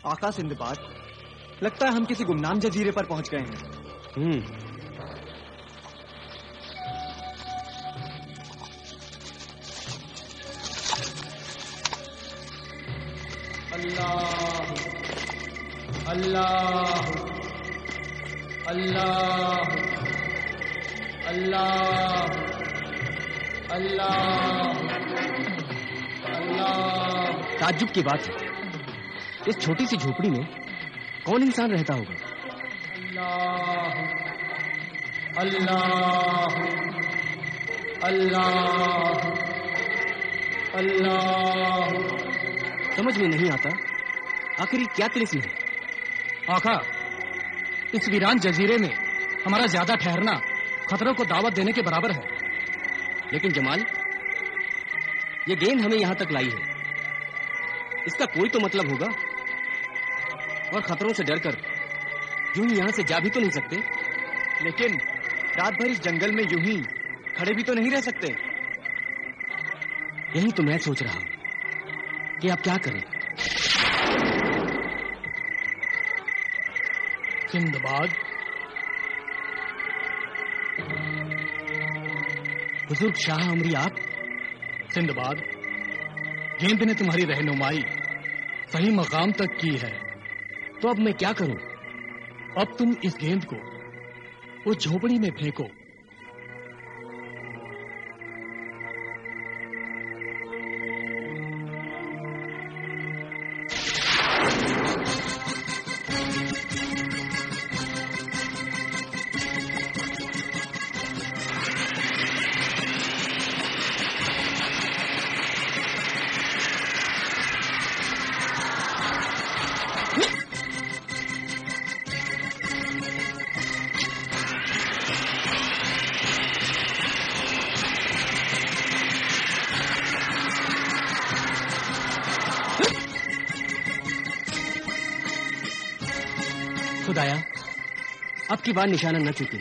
आका सिंदबाद, लगता है हम किसी गुमनाम जजीरे पर पहुंच गए हैं। अल्लाह अल्लाह अल्लाह अल्लाह अल्लाह अल्लाह। ताज्जुब की बात है, इस छोटी सी झोपड़ी में कौन इंसान रहता होगा? अल्लाह अल्लाह अल्लाह अल्लाह। समझ में नहीं आता आखिर क्या तिलिस्म है। आका, इस वीरान जजीरे में हमारा ज्यादा ठहरना खतरों को दावत देने के बराबर है। लेकिन जमाल, ये गेंद हमें यहां तक लाई है, इसका कोई तो मतलब होगा। और खतरों से डरकर यूं ही यहां से जा भी तो नहीं सकते। लेकिन रात भर इस जंगल में यूं ही खड़े भी तो नहीं रह सकते। यही तो मैं सोच रहा हूं कि आप क्या करें। सिंदबाद, बुजुर्ग शाह अमरी, आप? सिंदबाद, गेंद ने तुम्हारी रहनुमाई सही मकाम तक की है, तो अब मैं क्या करूं? अब तुम इस गेंद को उस झोपड़ी में फेंको। खुदाया, अब की बार निशाना न चूके।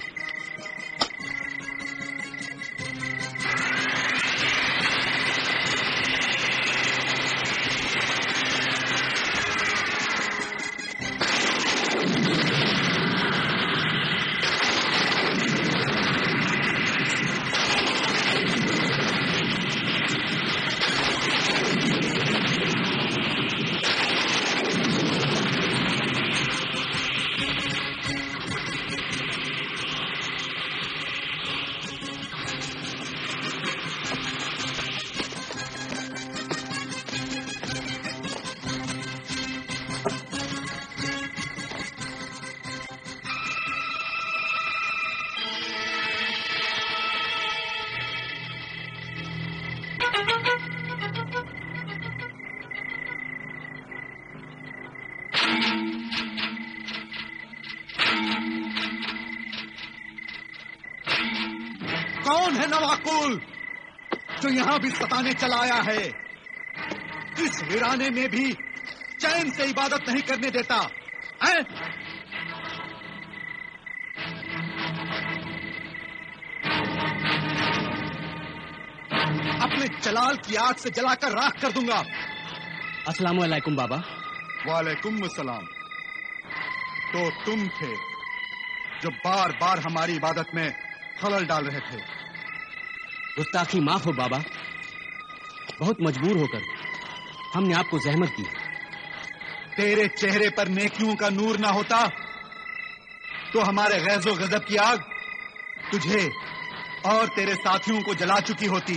कौन है नवाकुल जो यहां भी सताने चला आया है? इस वीराने में भी चैन से इबादत नहीं करने देता है? अपने जलाल की आग से जलाकर राख कर दूंगा। अस्सलाम वालेकुम बाबा। वालेकुम सलाम। तो तुम थे जो बार बार हमारी इबादत में खलल डाल रहे थे। गुस्ताखी माफ हो बाबा, बहुत मजबूर होकर हमने आपको जहमत दी। तेरे चेहरे पर नेकियों का नूर ना होता तो हमारे गैज़ो गजब की आग तुझे और तेरे साथियों को जला चुकी होती।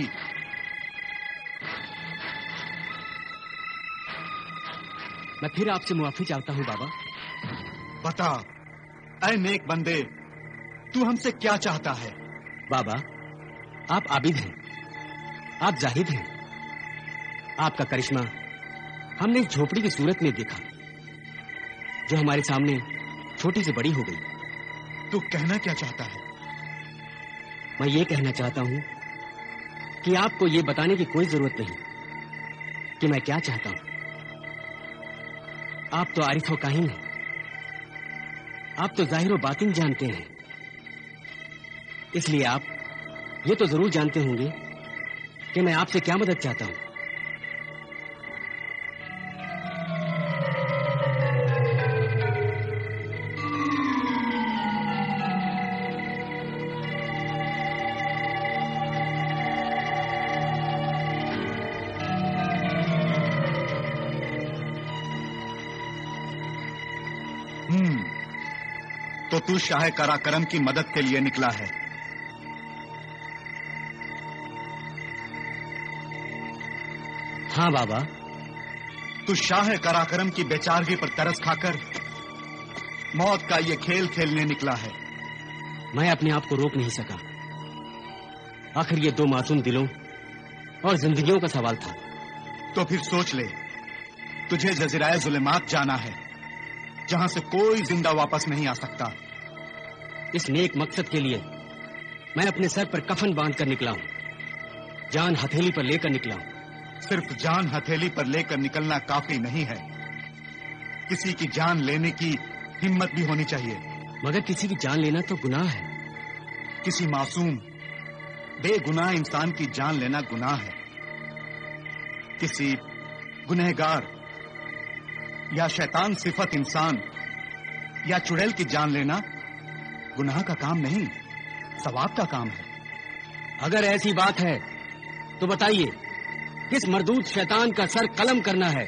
मैं फिर आपसे मुआफी चाहता हूं बाबा। बता ऐ नेक बंदे, तू हमसे क्या चाहता है? बाबा, आप आबिद हैं, आप जाहिद हैं। आपका करिश्मा हमने इस झोपड़ी की सूरत में देखा जो हमारे सामने छोटी से बड़ी हो गई। तू कहना क्या चाहता है? मैं ये कहना चाहता हूं कि आपको ये बताने की कोई जरूरत नहीं कि मैं क्या चाहता हूं। आप तो आरिफ व काहिन हैं, आप तो जाहिर व बातिन जानते हैं, इसलिए आप ये तो जरूर जानते होंगे कि मैं आपसे क्या मदद चाहता हूं। तो तू शाह कराकरम की मदद के लिए निकला है। हाँ बाबा। तू शाह कराकरम की बेचारगी पर तरस खाकर मौत का ये खेल खेलने निकला है। मैं अपने आप को रोक नहीं सका। आखिर ये दो मासूम दिलों और जिंदगियों का सवाल था। तो फिर सोच ले, तुझे जजीराए जुल्मात जाना है, जहां से कोई जिंदा वापस नहीं आ सकता। इस नेक मकसद के लिए मैं अपने सर पर कफन बांध कर निकला हूं, जान हथेली पर लेकर निकला हूं। सिर्फ जान हथेली पर लेकर निकलना काफी नहीं है, किसी की जान लेने की हिम्मत भी होनी चाहिए। मगर किसी की जान लेना तो गुनाह है। किसी मासूम बेगुनाह इंसान की जान लेना गुनाह है। किसी गुनहगार या शैतान सिफत इंसान या चुड़ैल की जान लेना गुनाह का काम नहीं, सवाब का काम है। अगर ऐसी बात है तो बताइए, किस मरदूद शैतान का सर कलम करना है?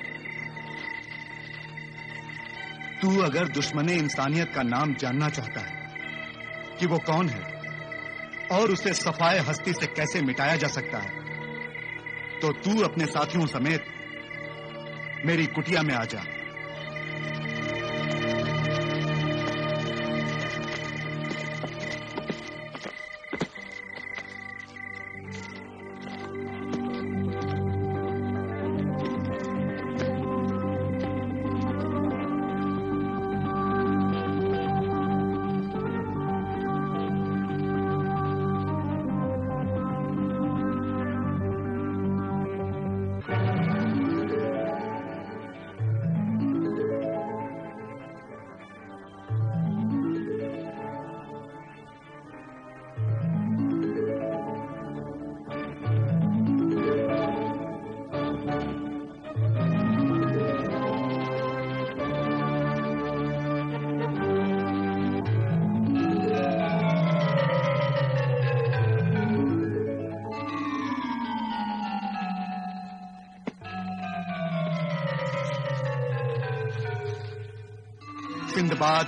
तू अगर दुश्मने इंसानियत का नाम जानना चाहता है कि वो कौन है और उसे सफाए हस्ती से कैसे मिटाया जा सकता है, तो तू अपने साथियों समेत मेरी कुटिया में आ जा। सिंदबाद,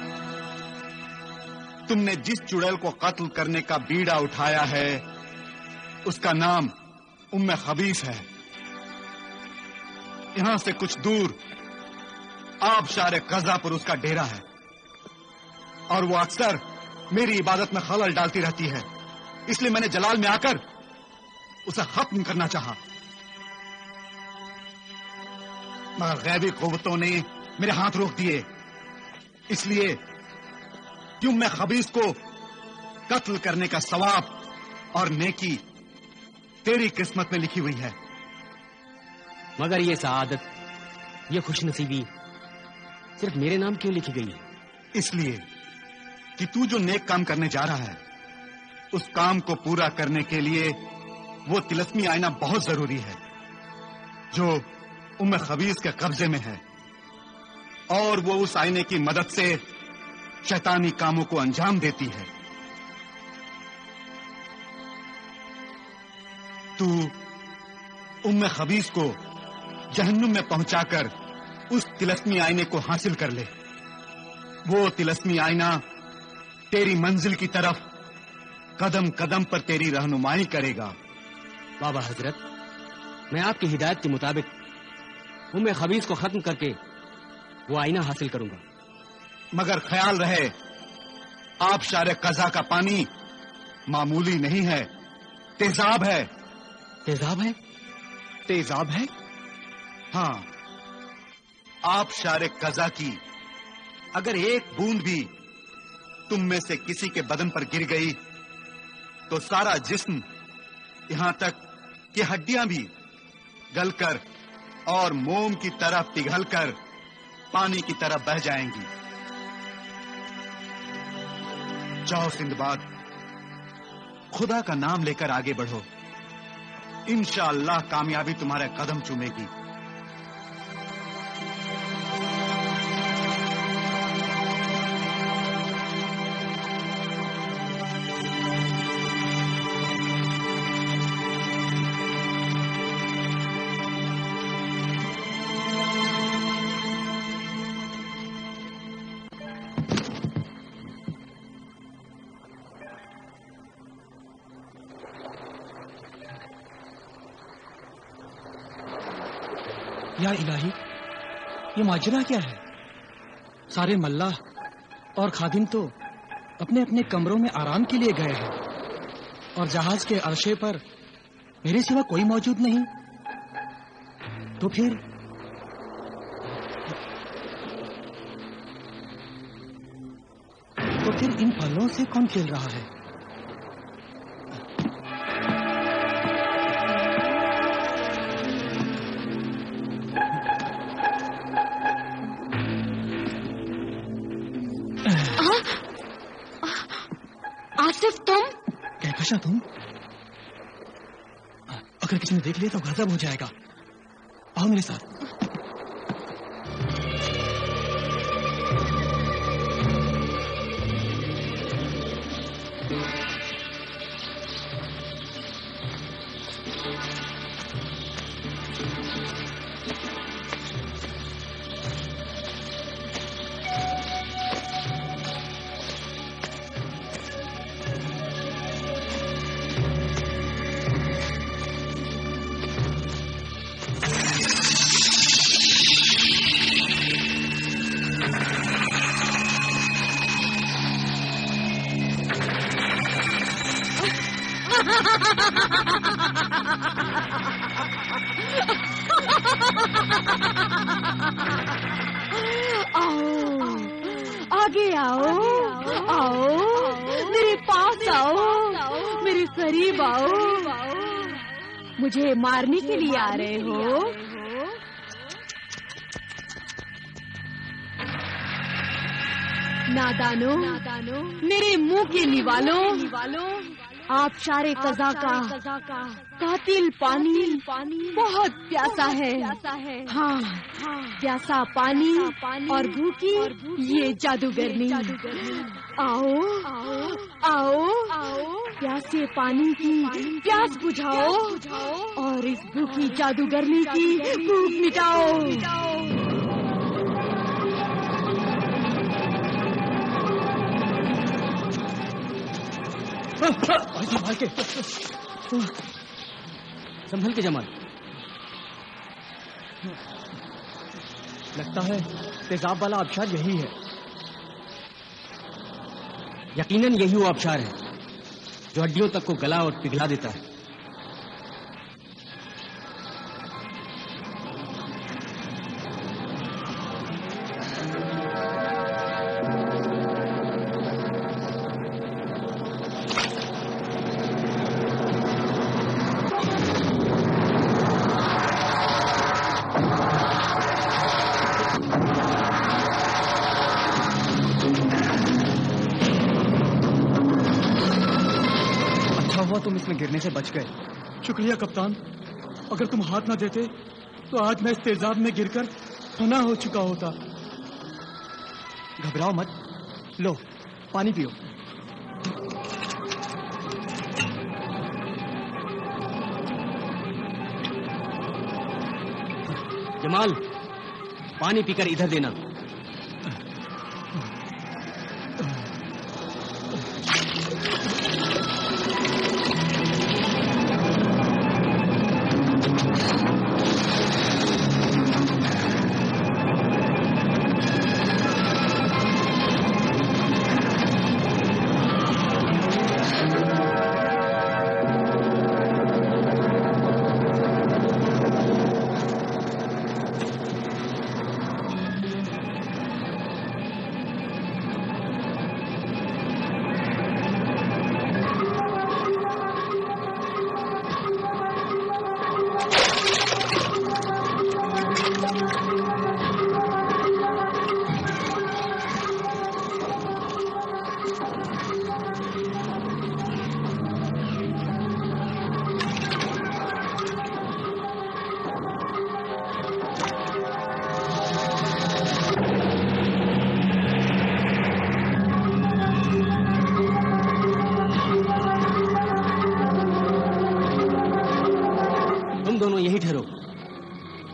तुमने जिस चुड़ैल को कत्ल करने का बीड़ा उठाया है उसका नाम उम्मे खबीस है। यहां से कुछ दूर आबशार कज़ा पर उसका डेरा है और वो अक्सर मेरी इबादत में खलल डालती रहती है, इसलिए मैंने जलाल में आकर उसे खत्म करना चाहा, मगर गैबी कुव्वतों ने मेरे हाथ रोक दिए, इसलिए कि उम्मे खबीस को कत्ल करने का सवाब और नेकी तेरी किस्मत में लिखी हुई है। मगर ये सआदत, ये खुशनसीबी सिर्फ मेरे नाम क्यों लिखी गई है? इसलिए कि तू जो नेक काम करने जा रहा है उस काम को पूरा करने के लिए वो तिलस्मी आईना बहुत जरूरी है जो उम्मे खबीस के कब्जे में है, और वो उस आईने की मदद से शैतानी कामों को अंजाम देती है। तू उम्मे खबीस को जहन्नुम में पहुंचाकर उस तिलस्मी आईने को हासिल कर ले। वो तिलस्मी आईना तेरी मंजिल की तरफ कदम कदम पर तेरी रहनुमाई करेगा। बाबा हजरत, मैं आपकी हिदायत के मुताबिक उम्मे खबीस को खत्म करके वो आईना हासिल करूंगा। मगर ख्याल रहे, आबशार कज़ा का पानी मामूली नहीं है, तेजाब है। तेजाब है? तेजाब है? हाँ, आबशार कज़ा की अगर एक बूंद भी तुम में से किसी के बदन पर गिर गई तो सारा जिस्म, यहां तक कि हड्डियां भी गलकर और मोम की तरह पिघलकर पानी की तरह बह जाएंगी। जाओ सिंदबाद, खुदा का नाम लेकर आगे बढ़ो, इंशाअल्लाह कामयाबी तुम्हारे कदम चूमेगी। या इलाही, ये माजरा क्या है? सारे मल्लाह और खादिम तो अपने अपने कमरों में आराम के लिए गए हैं और जहाज के अर्शे पर मेरे सिवा कोई मौजूद नहीं। तो फिर इन फलों से कौन खेल रहा है? आसिफ, तुम? कहकशा, तुम? अगर किसी ने देख लिया तो गजब हो जाएगा। आओ मेरे साथ। आगे आओ, आओ, मेरे पास आओ, मेरे करीब आओ। मुझे मारने के लिए आ रहे हो? नादानो, मेरे मुंह के निवालो, आप शारे कज़ा का कातिल पानी बहुत प्यासा है। हाँ, प्यासा पानी और भूखी ये जादूगरनी। आओ, आओ, प्यासे पानी की प्यास बुझाओ और इस भूखी जादूगरनी की भूख मिटाओ। संभल के, संभल के जमाल। लगता है तेजाब वाला आबशार यही है। यकीनन यही वो आबशार है जो हड्डियों तक को गला और पिघला देता है। तुम इसमें गिरने से बच गए। शुक्रिया कप्तान, अगर तुम हाथ ना देते तो आज मैं इस तेजाब में गिरकर फना हो चुका होता। घबराओ मत, लो पानी पियो। जमाल, पानी पीकर इधर देना।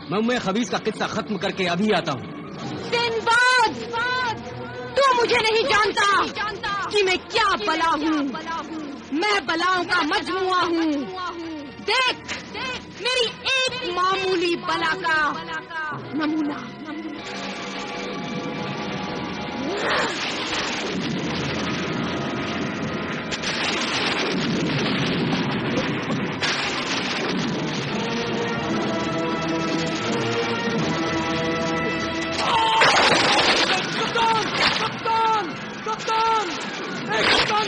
मैं उम्मे खबीस का किस्सा खत्म करके अभी आता हूँ। सिंबाद, तू मुझे नहीं जानता कि मैं क्या बला हूँ। मैं बलाओं का मजमुआ हूँ। देख, मेरी एक एक मामूली बला का नमूना।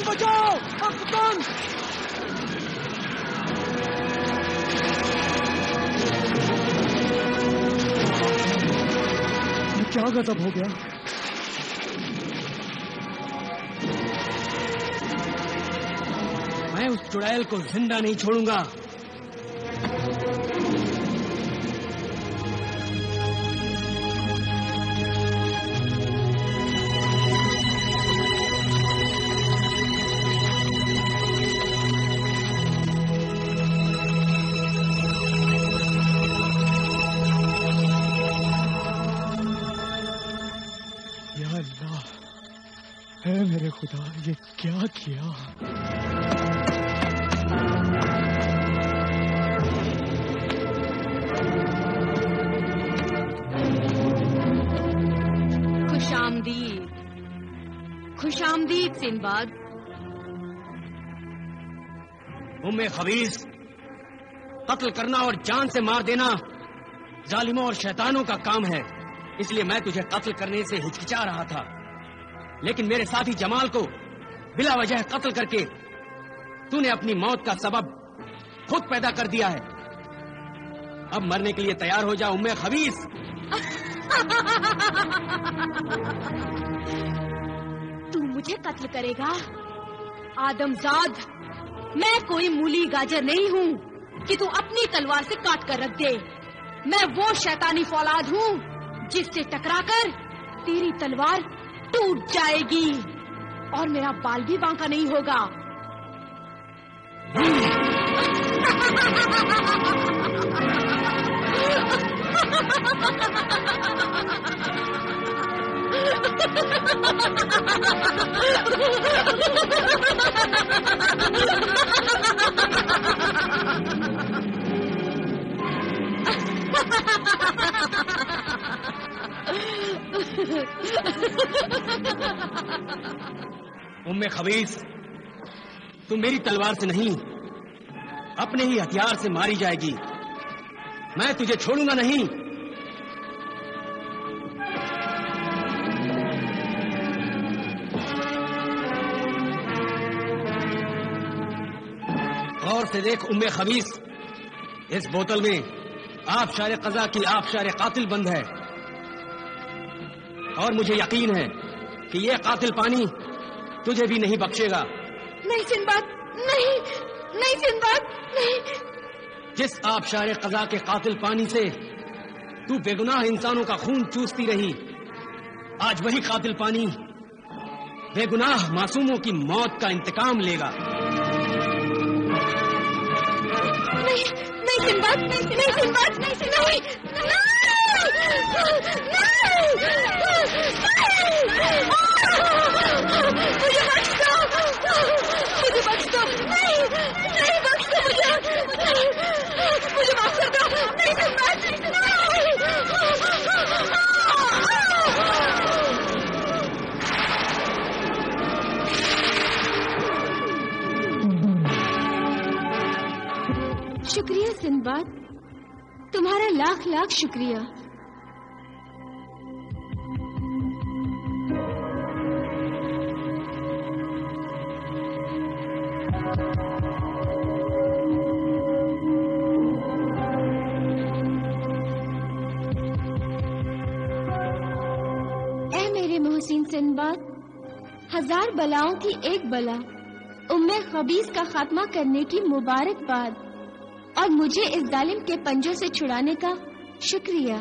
बचाओ कप्तान। क्या गजब हो गया। मैं उस चुड़ैल को जिंदा नहीं छोड़ूंगा। है मेरे खुदा, ये क्या किया। खुशामदीद सिंबाद। उम्मे खबीस, कत्ल करना और जान से मार देना जालिमों और शैतानों का काम है, इसलिए मैं तुझे कत्ल करने से हिचकिचा रहा था, लेकिन मेरे साथी जमाल को बिला वजह कत्ल करके तूने अपनी मौत का सबब खुद पैदा कर दिया है। अब मरने के लिए तैयार हो जा उम्मे खबीस। तू मुझे कत्ल करेगा आदमजाद? मैं कोई मूली गाजर नहीं हूँ कि तू अपनी तलवार से काट कर रख दे। मैं वो शैतानी फौलाद हूँ जिससे टकराकर तेरी तलवार टूट जाएगी और मेरा बाल भी बांका नहीं होगा। उम्मे खबीस, तू मेरी तलवार से नहीं अपने ही हथियार से मारी जाएगी। मैं तुझे छोड़ूंगा नहीं। गौर से देख उम्मे खबीस, इस बोतल में आबशार कज़ा की आबशार कातिल बंद है और मुझे यकीन है कि यह कातिल पानी तुझे भी नहीं बख्शेगा। नहीं सिंबाद, नहीं, नहीं सिंबाद, नहीं। जिस आबशार कज़ा के कातिल पानी से तू बेगुनाह इंसानों का खून चूसती रही, आज वही कातिल पानी बेगुनाह मासूमों की मौत का इंतकाम लेगा। नहीं, नहीं सिंबाद, नहीं सिंबाद, नहीं, नहीं, मुझे बख्श दो, मुझे बख्श दो, नहीं, नहीं बख्श दो मुझे माफ कर दो, नहीं सिंबाद, शुक्रिया सिंबाद, तुम्हारा लाख लाख शुक्रिया। ऐ मेरे मोहसिन सिंबाद, 1000 बलाओं की एक बला उम्मे खबीस का खात्मा करने की मुबारकबाद और मुझे इस जालिम के पंजों से छुड़ाने का शुक्रिया।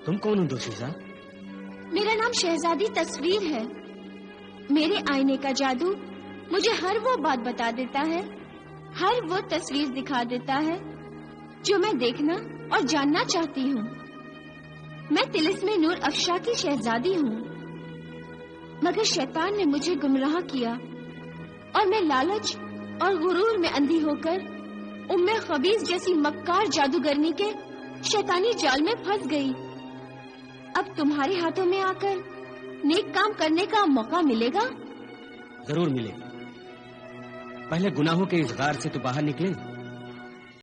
तुम कौन हो दोशीज़ा? मेरा नाम शहजादी तस्वीर है। मेरे आईने का जादू मुझे हर वो बात बता देता है, हर वो तस्वीर दिखा देता है जो मैं देखना और जानना चाहती हूँ। मैं तिलिस्मे नूर अफशा की शहजादी हूँ, मगर शैतान ने मुझे गुमराह किया और मैं लालच और गुरूर में अंधी होकर उम्मे खबीस जैसी मक्कार जादूगरनी के शैतानी जाल में फंस गई। अब तुम्हारे हाथों में आकर नेक काम करने का मौका मिलेगा। जरूर मिलेगा। पहले गुनाहों के इस गार से तो बाहर निकले,